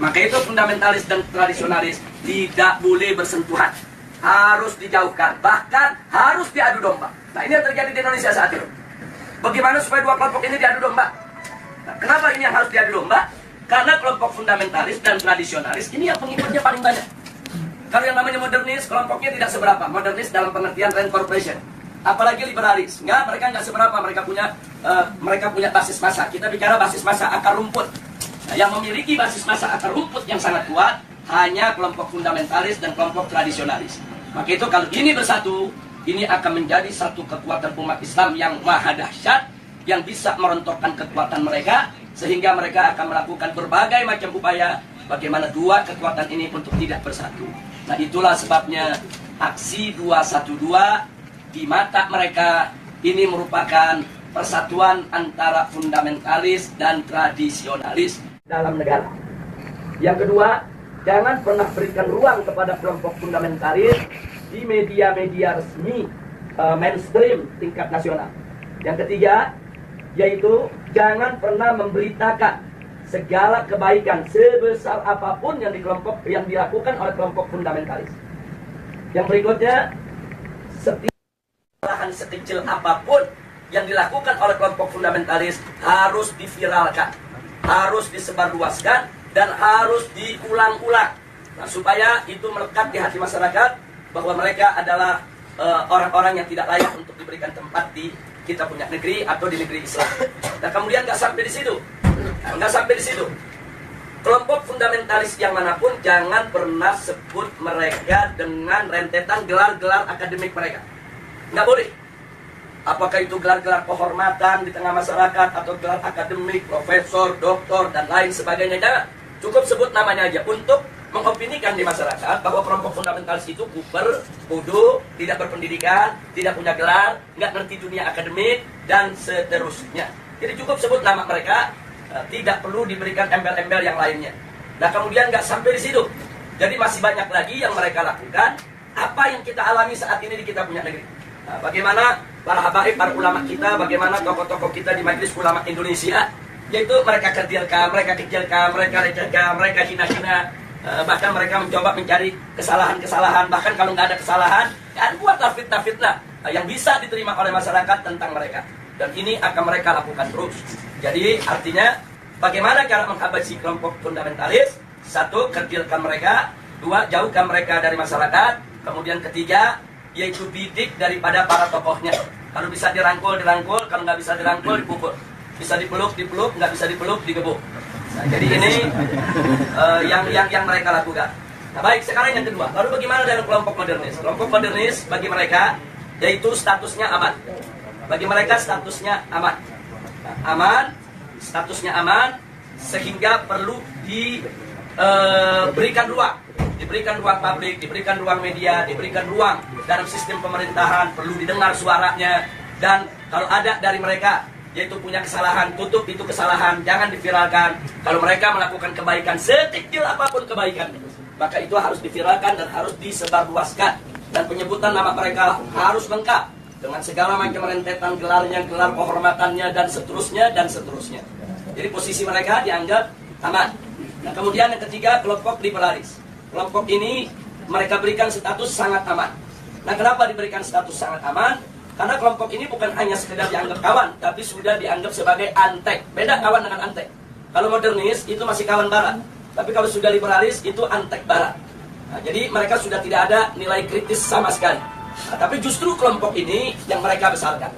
Maka itu fundamentalis dan tradisionalis tidak boleh bersentuhan, harus dijauhkan, bahkan harus diadu domba. Nah, ini yang terjadi di Indonesia saat ini. Bagaimana supaya dua kelompok ini diadu domba? Nah, kenapa ini yang harus diadu domba? Karena kelompok fundamentalis dan tradisionalis ini yang pengikutnya paling banyak. Kalau yang namanya modernis, kelompoknya tidak seberapa. Modernis dalam pengertian rent corporation. Apalagi liberalis, mereka nggak seberapa. Mereka punya basis massa. Kita bicara basis massa akar rumput. Nah, yang memiliki basis massa akar rumput yang sangat kuat hanya kelompok fundamentalis dan kelompok tradisionalis. Maka itu kalau ini bersatu, ini akan menjadi satu kekuatan umat Islam yang maha dahsyat, yang bisa merontokkan kekuatan mereka, sehingga mereka akan melakukan berbagai macam upaya bagaimana dua kekuatan ini untuk tidak bersatu. Nah, itulah sebabnya aksi 212 di mata mereka ini merupakan persatuan antara fundamentalis dan tradisionalis dalam negara. Yang kedua, jangan pernah berikan ruang kepada kelompok fundamentalis di media-media resmi mainstream tingkat nasional. Yang ketiga, yaitu jangan pernah memberitakan segala kebaikan sebesar apapun yang dilakukan oleh kelompok fundamentalis. Yang berikutnya, setiap kesalahan sekecil apapun yang dilakukan oleh kelompok fundamentalis harus diviralkan, harus disebarluaskan, dan harus diulang-ulang. Nah, supaya itu melekat di hati masyarakat bahwa mereka adalah orang-orang yang tidak layak untuk diberikan tempat di kita punya negeri atau di negeri Islam. Nah, kemudian nggak sampai di situ. Kelompok fundamentalis yang manapun jangan pernah sebut mereka dengan rentetan gelar-gelar akademik mereka. Nggak boleh. Apakah itu gelar-gelar kehormatan di tengah masyarakat atau gelar akademik, profesor, doktor, dan lain sebagainya. Jangan. Cukup sebut namanya aja untuk mengopinikan di masyarakat bahwa kelompok fundamentalis itu kuper, bodoh, tidak berpendidikan, tidak punya gelar, nggak ngerti dunia akademik, dan seterusnya. Jadi cukup sebut nama mereka, tidak perlu diberikan embel-embel yang lainnya. Nah, kemudian nggak sampai di situ. Jadi masih banyak lagi yang mereka lakukan. Apa yang kita alami saat ini di kita punya negeri. Nah, bagaimana para habaib, para ulama kita, bagaimana tokoh-tokoh kita di Majelis Ulama Indonesia, yaitu mereka kecilkan, mereka lecehkan, mereka hina-hina. Bahkan mereka mencoba mencari kesalahan-kesalahan. Bahkan kalau nggak ada kesalahan, ya buatlah fitnah-fitnah yang bisa diterima oleh masyarakat tentang mereka. Dan ini akan mereka lakukan terus. Jadi artinya bagaimana cara menghabisi kelompok fundamentalis? Satu, kecilkan mereka. Dua, jauhkan mereka dari masyarakat. Kemudian ketiga, yaitu bidik daripada para tokohnya. Kalau bisa dirangkul, kalau nggak bisa dirangkul, dipukul. Bisa dipeluk, nggak bisa dipeluk, digebuk. Nah, jadi ini yang mereka lakukan. Nah, baik, sekarang yang kedua. Lalu bagaimana dengan kelompok modernis? Kelompok modernis bagi mereka yaitu statusnya aman. Bagi mereka statusnya aman. Nah, aman, statusnya aman, sehingga perlu diberikan ruang. Diberikan ruang publik, diberikan ruang media, diberikan ruang dalam sistem pemerintahan, perlu didengar suaranya. Dan kalau ada dari mereka yaitu punya kesalahan, tutup itu kesalahan, jangan diviralkan. Kalau mereka melakukan kebaikan, sekecil apapun kebaikan, maka itu harus diviralkan dan harus disebarluaskan. Dan penyebutan nama mereka harus lengkap dengan segala macam rentetan gelarnya, gelar kehormatannya, dan seterusnya, dan seterusnya. Jadi posisi mereka dianggap aman. Nah, kemudian yang ketiga, kelompok liberalis. Kelompok ini mereka berikan status sangat aman. Nah, kenapa diberikan status sangat aman? Karena kelompok ini bukan hanya sekedar dianggap kawan, tapi sudah dianggap sebagai antek. Beda kawan dengan antek. Kalau modernis itu masih kawan barat, tapi kalau sudah liberalis itu antek barat. Nah, jadi mereka sudah tidak ada nilai kritis sama sekali. Nah, tapi justru kelompok ini yang mereka besarkan.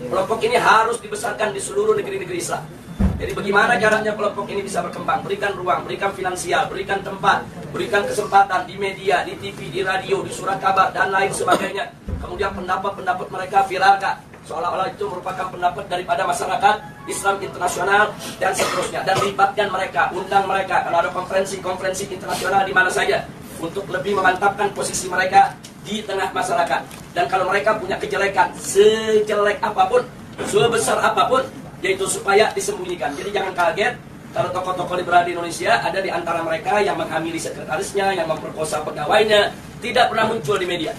Kelompok ini harus dibesarkan di seluruh negeri-negeri Islam. Jadi bagaimana caranya kelompok ini bisa berkembang? Berikan ruang, berikan finansial, berikan tempat, berikan kesempatan di media, di TV, di radio, di surat kabar, dan lain sebagainya. Kemudian pendapat-pendapat mereka viralkan, seolah-olah itu merupakan pendapat daripada masyarakat Islam internasional, dan seterusnya. Dan libatkan mereka, undang mereka, kalau ada konferensi-konferensi internasional di mana saja, untuk lebih memantapkan posisi mereka di tengah masyarakat. Dan kalau mereka punya kejelekan, sejelek apapun, sebesar apapun, yaitu supaya disembunyikan. Jadi jangan kaget kalau tokoh-tokoh liberal di Indonesia ada di antara mereka yang menghamili sekretarisnya, yang memperkosa pegawainya, tidak pernah muncul di media.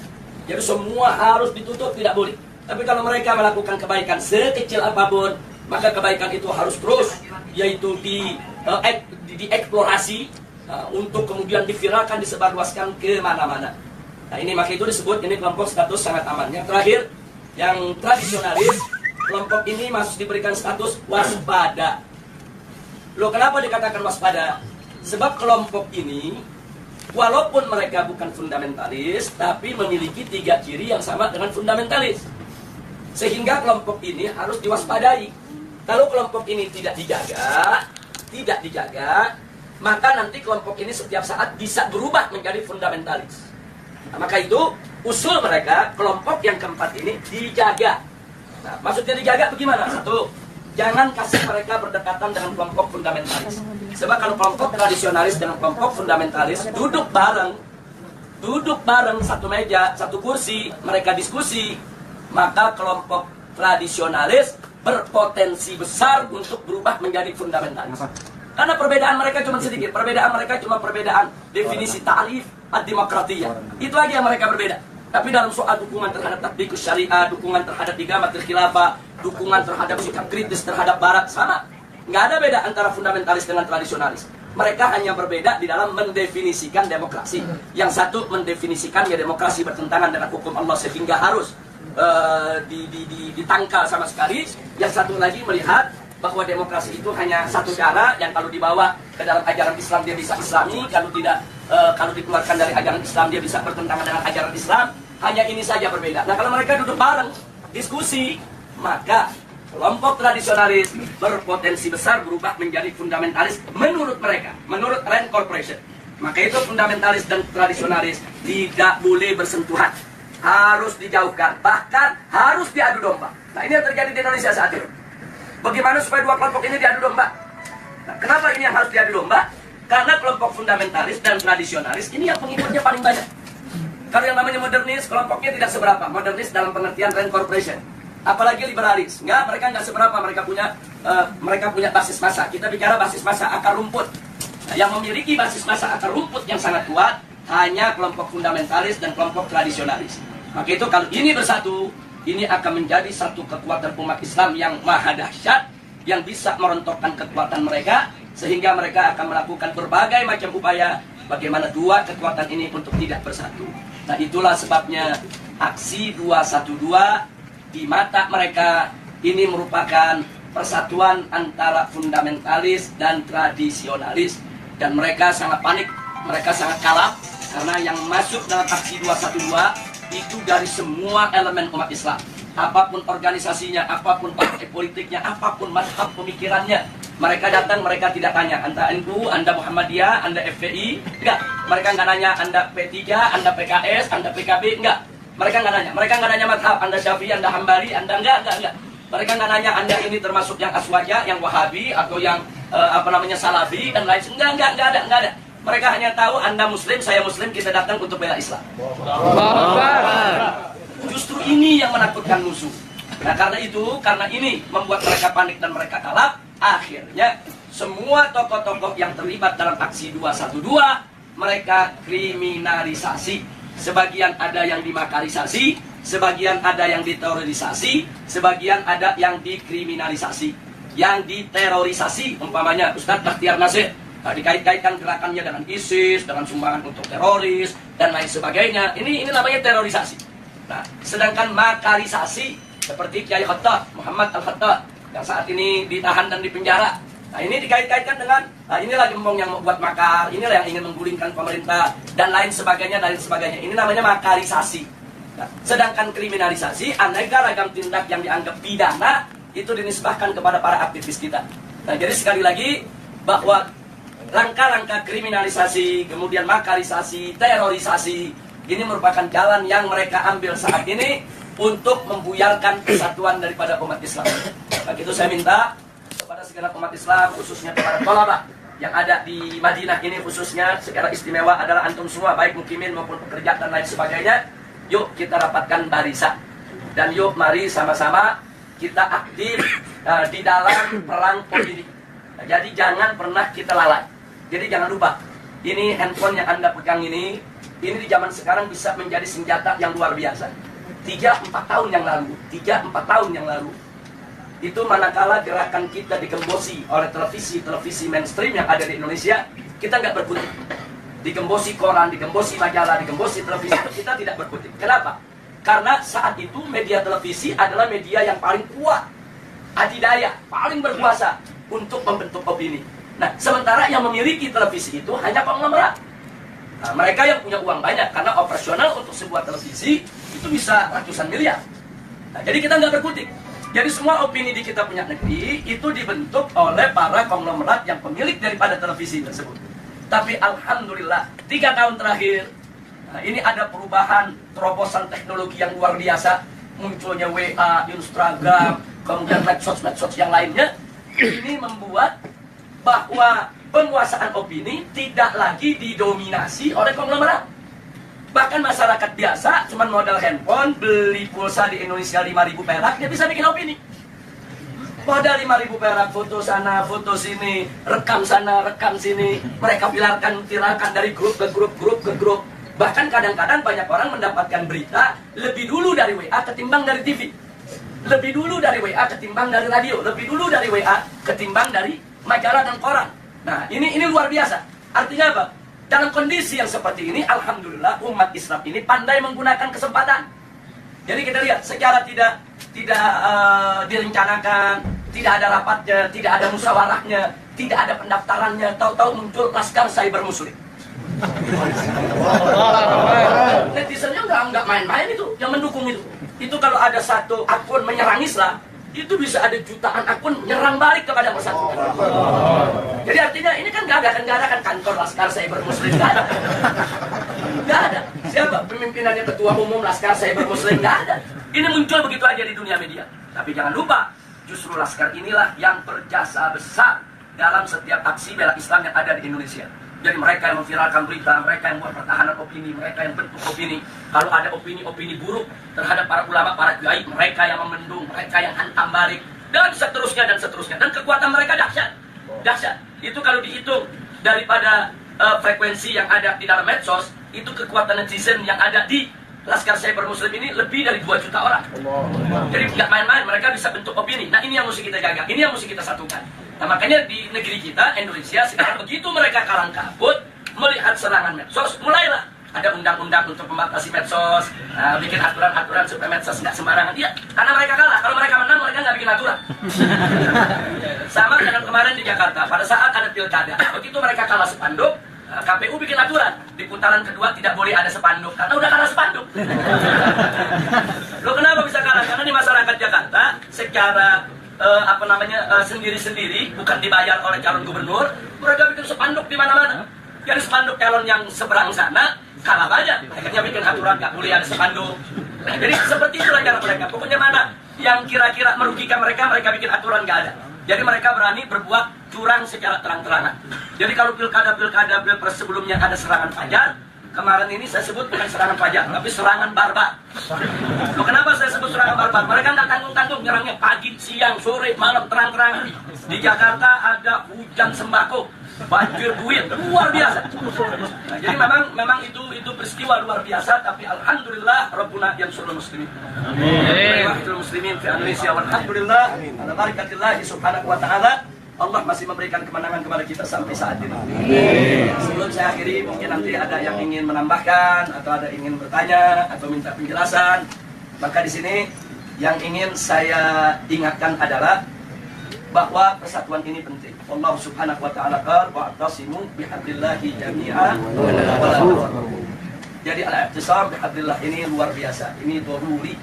Jadi semua harus ditutup, tidak boleh. Tapi kalau mereka melakukan kebaikan sekecil apapun, maka kebaikan itu harus terus, yaitu dieksplorasi, untuk kemudian diviralkan, disebarluaskan ke mana-mana. Nah ini maka itu disebut ini kelompok status sangat aman. Yang terakhir, yang tradisionalis, kelompok ini masih diberikan status waspada. Loh kenapa dikatakan waspada? Sebab kelompok ini walaupun mereka bukan fundamentalis, tapi memiliki 3 ciri yang sama dengan fundamentalis. Sehingga kelompok ini harus diwaspadai. Kalau kelompok ini tidak dijaga, maka nanti kelompok ini setiap saat bisa berubah menjadi fundamentalis. Nah, maka itu usul mereka, kelompok yang keempat ini dijaga. Nah, maksudnya dijaga bagaimana? Satu, jangan kasih mereka berdekatan dengan kelompok fundamentalis. Sebab kalau kelompok tradisionalis dengan kelompok fundamentalis duduk bareng satu meja, satu kursi, mereka diskusi, maka kelompok tradisionalis berpotensi besar untuk berubah menjadi fundamentalis. Karena perbedaan mereka cuma sedikit, perbedaan mereka cuma perbedaan definisi ta'rif ad-demokratiyah. Itu aja yang mereka berbeda. Tapi dalam soal dukungan terhadap tatbikus syariah, dukungan terhadap igamatul khilafah, dukungan terhadap sikap kritis terhadap barat, sama. Nggak ada beda antara fundamentalis dengan tradisionalis. Mereka hanya berbeda di dalam mendefinisikan demokrasi. Yang satu mendefinisikan ya demokrasi bertentangan dengan hukum Allah sehingga harus ditangkal sama sekali. Yang satu lagi melihat bahwa demokrasi itu hanya satu cara yang kalau dibawa ke dalam ajaran Islam dia bisa Islami, kalau tidak kalau dikeluarkan dari ajaran Islam dia bisa bertentangan dengan ajaran Islam. Hanya ini saja berbeda. Nah kalau mereka duduk bareng diskusi, maka kelompok tradisionalis berpotensi besar berubah menjadi fundamentalis menurut mereka, menurut Rand Corporation. Maka itu fundamentalis dan tradisionalis tidak boleh bersentuhan, harus dijauhkan, bahkan harus diadu domba. Nah ini yang terjadi di Indonesia saat ini. Bagaimana supaya dua kelompok ini diadu domba? Nah, kenapa ini yang harus diadu domba? Karena kelompok fundamentalis dan tradisionalis ini yang pengikutnya paling banyak. Kalau yang namanya modernis, kelompoknya tidak seberapa. Modernis dalam pengertian Rand Corporation. Apalagi liberalis, mereka nggak seberapa, mereka punya basis massa. Kita bicara basis massa akar rumput. Nah, yang memiliki basis massa akar rumput yang sangat kuat hanya kelompok fundamentalis dan kelompok tradisionalis. Maka itu kalau ini bersatu, ini akan menjadi satu kekuatan umat Islam yang maha dahsyat, yang bisa merontokkan kekuatan mereka, sehingga mereka akan melakukan berbagai macam upaya bagaimana dua kekuatan ini untuk tidak bersatu. Nah itulah sebabnya aksi 212 di mata mereka ini merupakan persatuan antara fundamentalis dan tradisionalis, dan mereka sangat panik, mereka sangat kalap karena yang masuk dalam aksi 212 itu dari semua elemen umat Islam, apapun organisasinya, apapun partai politiknya, apapun mazhab pemikirannya. Mereka datang, mereka tidak tanya Anda NU, Anda Muhammadiyah, Anda FPI, enggak. Mereka nggak nanya Anda P3, Anda PKS, Anda PKB, enggak. Mereka nggak nanya mazhab, Anda Syafi'i, Anda Hambali, Anda enggak. Mereka nggak nanya Anda ini termasuk yang Aswaja, yang Wahabi, atau yang Salafi dan lain. Enggak ada. Mereka hanya tahu Anda Muslim, saya Muslim, kita datang untuk bela Islam. Justru ini yang menakutkan musuh. Nah karena ini membuat mereka panik dan mereka kalap. Akhirnya semua tokoh-tokoh yang terlibat dalam aksi 212 mereka kriminalisasi. Sebagian ada yang dimakarisasi, sebagian ada yang diterorisasi, sebagian ada yang dikriminalisasi. Yang diterorisasi umpamanya Ustadz Bakhtiar Nasir, dikait-kaitkan gerakannya dengan ISIS, dengan sumbangan untuk teroris dan lain sebagainya. Ini namanya terorisasi. Nah, sedangkan makarisasi seperti Kiai Khattab, Muhammad Al-Khattab yang saat ini ditahan dan dipenjara. Nah, ini dikait-kaitkan dengan inilah gembong yang membuat makar, inilah yang ingin menggulingkan pemerintah dan lain sebagainya. Ini namanya makarisasi. Nah, sedangkan kriminalisasi, aneka ragam tindak yang dianggap pidana itu dinisbahkan kepada para aktivis kita. Nah, jadi sekali lagi bahwa langkah-langkah kriminalisasi, kemudian makarisasi, terorisasi, ini merupakan jalan yang mereka ambil saat ini untuk membuyarkan kesatuan daripada umat Islam. Maka itu saya minta kepada segenap umat Islam, khususnya kepada thalabah yang ada di Madinah ini khususnya secara istimewa adalah antum semua, baik mukimin maupun pekerja dan lain sebagainya. Yuk kita rapatkan barisan dan yuk mari sama-sama kita aktif di dalam perang politik. Nah, jadi jangan pernah kita lalai. Jadi jangan lupa, ini handphone yang Anda pegang ini di zaman sekarang bisa menjadi senjata yang luar biasa. 3-4 tahun yang lalu itu manakala gerakan kita digembosi oleh televisi mainstream yang ada di Indonesia, kita nggak berkutik. Digembosi koran, digembosi majalah, digembosi televisi, itu kita tidak berkutik. Kenapa? Karena saat itu media televisi adalah media yang paling kuat, adidaya, paling berkuasa untuk membentuk opini. Nah, sementara yang memiliki televisi itu hanya konglomerat. Nah, mereka yang punya uang banyak, karena operasional untuk sebuah televisi itu bisa ratusan miliar. Nah, jadi kita nggak berkutik. Jadi semua opini di kita punya negeri itu dibentuk oleh para konglomerat yang pemilik daripada televisi tersebut. Tapi alhamdulillah 3 tahun terakhir, nah, ini ada perubahan terobosan teknologi yang luar biasa. Munculnya WA, Instagram, kemudian medsos-medsos yang lainnya. Ini membuat bahwa penguasaan opini tidak lagi didominasi oleh konglomerat. Bahkan masyarakat biasa, cuma modal handphone, beli pulsa di Indonesia 5.000 perak, dia bisa bikin opini. Modal 5.000 perak, foto sana, foto sini, rekam sana, rekam sini. Mereka viralkan dari grup ke grup. Bahkan kadang-kadang banyak orang mendapatkan berita lebih dulu dari WA ketimbang dari TV. Lebih dulu dari WA ketimbang dari radio. Lebih dulu dari WA ketimbang dari majalah dan koran. Nah, ini luar biasa. Artinya apa? Dalam kondisi yang seperti ini, alhamdulillah umat Islam ini pandai menggunakan kesempatan. Jadi kita lihat secara tidak direncanakan, tidak ada rapatnya, tidak ada musyawarahnya, tidak ada pendaftarannya, tahu-tahu muncul Laskar Cyber Muslim. Netizennya nggak main-main itu, yang mendukung itu. Itu kalau ada satu akun menyerang Islam, itu bisa ada jutaan akun nyerang balik kepada persatuan. Jadi artinya ini kan nggak ada kan kantor Laskar Cyber Muslim, nggak ada. Nggak ada. Siapa pemimpinannya, ketua umum Laskar Cyber Muslim? Nggak ada. Ini muncul begitu aja di dunia media. Tapi jangan lupa, justru Laskar inilah yang berjasa besar dalam setiap aksi bela Islam yang ada di Indonesia. Jadi mereka yang memviralkan berita, mereka yang buat pertahanan opini, mereka yang bentuk opini. Kalau ada opini-opini buruk terhadap para ulama, para kiai, mereka yang memendung, mereka yang hantam balik, dan seterusnya dan seterusnya. Dan kekuatan mereka dahsyat. Dahsyat. Itu kalau dihitung daripada frekuensi yang ada di dalam medsos, itu kekuatan netizen yang ada di Laskar Cyber Muslim ini lebih dari 2 juta orang. Jadi nggak main-main, mereka bisa bentuk opini. Nah, ini yang mesti kita jaga, ini yang mesti kita satukan. Nah, makanya di negeri kita, Indonesia, sekarang begitu mereka kalang kabut melihat serangan medsos, mulailah ada undang-undang untuk membatasi medsos, bikin aturan-aturan supaya medsos nggak sembarangan. Iya, karena mereka kalah. Kalau mereka menang, mereka nggak bikin aturan. Sama dengan kemarin di Jakarta, pada saat ada pilkada, begitu mereka kalah spanduk, KPU bikin aturan, di putaran kedua tidak boleh ada spanduk, karena udah kalah spanduk. Loh, kenapa bisa kalah? Karena di masyarakat Jakarta, secara sendiri-sendiri, bukan dibayar oleh calon gubernur, mereka bikin spanduk di mana-mana. Jadi spanduk calon yang seberang sana kalah banyak, akhirnya bikin aturan nggak boleh ada spanduk. Nah, jadi seperti itulah cara mereka. Pokoknya mana yang kira-kira merugikan mereka, mereka bikin aturan nggak ada. Jadi mereka berani berbuat curang secara terang-terangan. Jadi kalau pilkada pilpres sebelumnya ada serangan fajar, kemarin ini saya sebut bukan serangan fajar, tapi serangan barbar. Loh, kenapa saya sebut serangan barbar? Mereka nggak tanggung-tanggung nyerangnya pagi, siang, sore, malam, terang-terangan. Di Jakarta ada hujan sembako, banjir duit, luar biasa. Nah, jadi memang itu peristiwa luar biasa, tapi alhamdulillah Rabbuna yansurul muslimin. Amin. Muslimin di Indonesia, alhamdulillah. Ala barakatillah subhanahu wa ta'ala. Allah masih memberikan kemenangan kepada kita sampai saat ini. Sebelum saya akhiri, mungkin nanti ada yang ingin menambahkan atau ada ingin bertanya atau minta penjelasan. Maka di sini yang ingin saya ingatkan adalah bahwa persatuan ini penting. Allah subhanahu wa ta'ala qala wa'tasimu bihablillahi jami'a wa la tafarraqu. Jadi al-i'tisam bihablillah ini luar biasa. Ini daruri.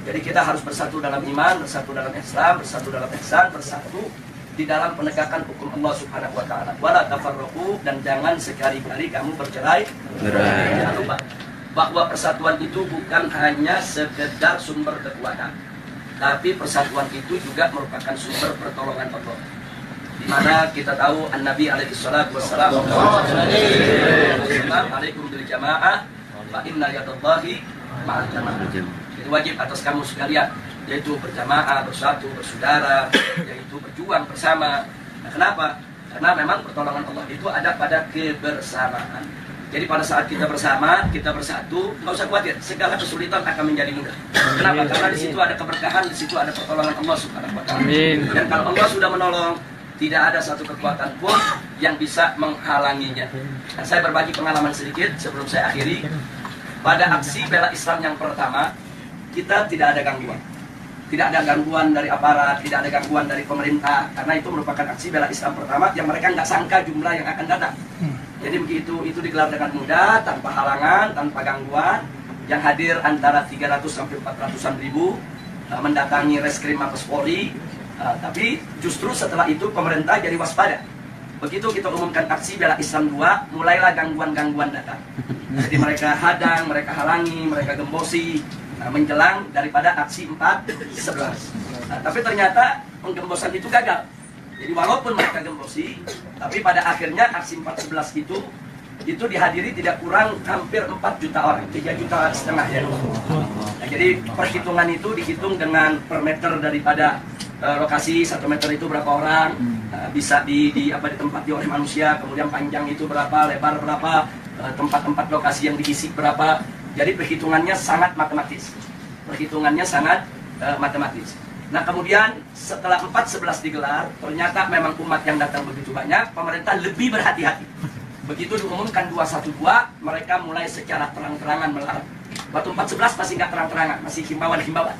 Jadi kita harus bersatu dalam iman, bersatu dalam Islam, bersatu dalam ihsan, bersatu di dalam penegakan hukum Allah subhanahu wa ta'ala. Wa la tafarraqu, dan jangan sekali-kali kamu bercerai. Jangan lupa bahwa persatuan itu bukan hanya sekedar sumber kekuatan, tapi persatuan itu juga merupakan sumber pertolongan Allah. Di mana kita tahu An-Nabi alaihi salatu wassalam alaikum bil jamaah fa inna yadallahi ma'al jamaah. Jadi wajib atas kamu sekalian, yaitu berjamaah, bersatu, bersaudara, yaitu berjuang bersama. Nah, kenapa? Karena memang pertolongan Allah itu ada pada kebersamaan. Jadi pada saat kita bersama, kita bersatu, nggak usah khawatir, segala kesulitan akan menjadi mudah. Kenapa? Karena di situ ada keberkahan, di situ ada pertolongan Allah subhanahu wa ta'ala. Dan kalau Allah sudah menolong, tidak ada satu kekuatan pun yang bisa menghalanginya. Dan saya berbagi pengalaman sedikit sebelum saya akhiri. Pada aksi bela Islam yang pertama, kita tidak ada gangguan. Tidak ada gangguan dari aparat, tidak ada gangguan dari pemerintah, karena itu merupakan aksi bela Islam pertama yang mereka nggak sangka jumlah yang akan datang. Jadi begitu itu digelar dengan mudah, tanpa halangan, tanpa gangguan. Yang hadir antara 300 sampai 400-an ribu mendatangi Reskrim Mabes Polri. Tapi justru setelah itu pemerintah jadi waspada. Begitu kita umumkan aksi bela Islam 2, mulailah gangguan-gangguan datang. Jadi mereka hadang, mereka halangi, mereka gembosi menjelang daripada aksi 4/11. Tapi ternyata penggembosan itu gagal. Jadi walaupun mereka gembosi, tapi pada akhirnya aksi 4/11 itu dihadiri tidak kurang hampir 4 juta orang, 3,5 juta ya. Nah, jadi perhitungan itu dihitung dengan per meter daripada lokasi, 1 meter itu berapa orang, bisa ditempati oleh manusia, kemudian panjang itu berapa, lebar berapa, tempat-tempat lokasi yang diisi berapa. Jadi perhitungannya sangat matematis. Perhitungannya sangat matematis. Nah kemudian setelah 4/11 digelar, ternyata memang umat yang datang begitu banyak, pemerintah lebih berhati-hati. Begitu diumumkan 212, mereka mulai secara terang-terangan melarang. Waktu 4/11 masih nggak terang-terangan, masih himbauan-himbauan.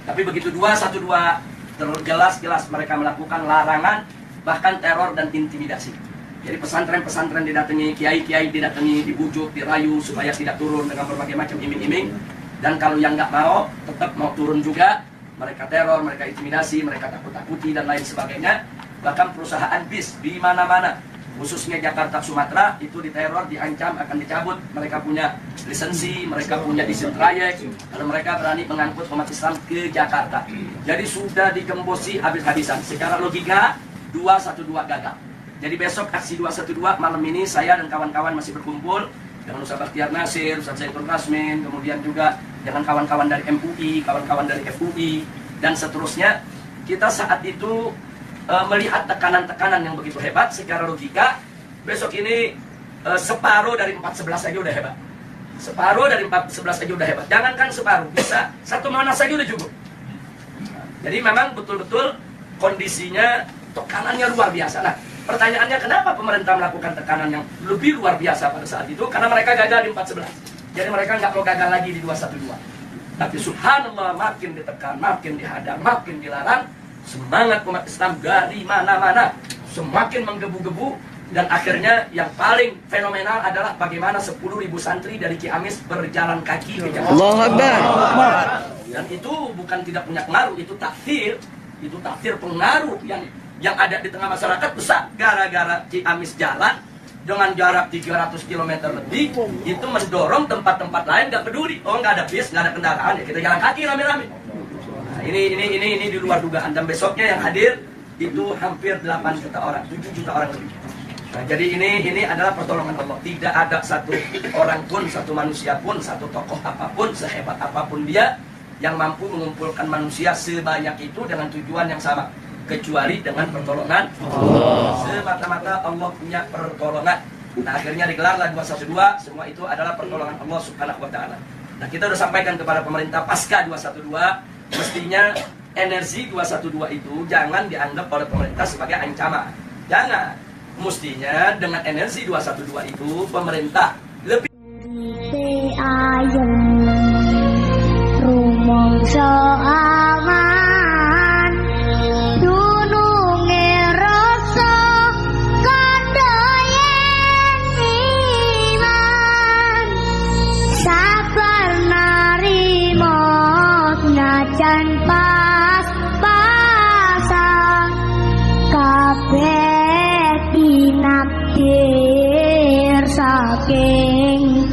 Tapi begitu 212 terjelas-jelas mereka melakukan larangan, bahkan teror dan intimidasi. Jadi pesantren-pesantren didatangi, kiai-kiai didatangi, dibujuk, dirayu supaya tidak turun dengan berbagai macam iming-iming. Dan kalau yang nggak mau, tetap mau turun juga, mereka teror, mereka intimidasi, mereka takut-takuti dan lain sebagainya. Bahkan perusahaan bis di mana-mana, khususnya Jakarta, Sumatera, itu diteror, diancam akan dicabut. Mereka punya lisensi, mereka punya izin trayek, kalau mereka berani mengangkut umat Islam ke Jakarta. Jadi sudah digembosi habis-habisan. Secara logika 212 gagal. Jadi besok aksi 212 malam ini saya dan kawan-kawan masih berkumpul dengan Ustaz Bakhtiar Nasir, Ustaz Zaitun Rasmin, kemudian juga dengan kawan-kawan dari MUI, kawan-kawan dari FUI, dan seterusnya. Kita saat itu melihat tekanan-tekanan yang begitu hebat. Secara logika besok ini separuh dari 4/11 saja udah hebat. Separuh dari 4/11 saja udah hebat. Jangankan separuh, bisa 1 Monas saja udah cukup. Jadi memang betul-betul kondisinya, tekanannya luar biasa. Nah, pertanyaannya kenapa pemerintah melakukan tekanan yang lebih luar biasa pada saat itu? Karena mereka gagal di 4/11. Jadi mereka nggak mau gagal lagi di 212. Tapi subhanallah, makin ditekan, makin dihadang, makin dilarang, semangat umat Islam dari mana-mana semakin menggebu-gebu. Dan akhirnya yang paling fenomenal adalah bagaimana 10.000 santri dari Ciamis berjalan kaki ke Jakarta. Allahu Akbar. Dan itu bukan tidak punya pengaruh, itu takdir pengaruh yang ada di tengah masyarakat besar. Gara-gara Ciamis jalan dengan jarak 300 km lebih, itu mendorong tempat-tempat lain nggak peduli. Oh nggak ada bis, nggak ada kendaraan, ya kita jalan kaki rame-rame. Nah, ini di luar dugaan. Dan besoknya yang hadir itu hampir 8 juta orang, 7 juta orang lebih. Nah, jadi ini adalah pertolongan Allah. Tidak ada satu orang pun, satu manusia pun, satu tokoh apapun, sehebat apapun dia, yang mampu mengumpulkan manusia sebanyak itu dengan tujuan yang sama, kecuali dengan pertolongan Allah. Semata-mata Allah punya pertolongan. Nah, akhirnya digelarlah 212. Semua itu adalah pertolongan Allah Subhanahu wa Ta'ala. Nah, kita sudah sampaikan kepada pemerintah pasca 212, mestinya energi 212 itu jangan dianggap oleh pemerintah sebagai ancaman. Jangan. Mestinya dengan energi 212 itu pemerintah lebih ayem rumangsa aman dununge rasa kandayen iman sabar narima najan pas-pasan kabeh inapdir saking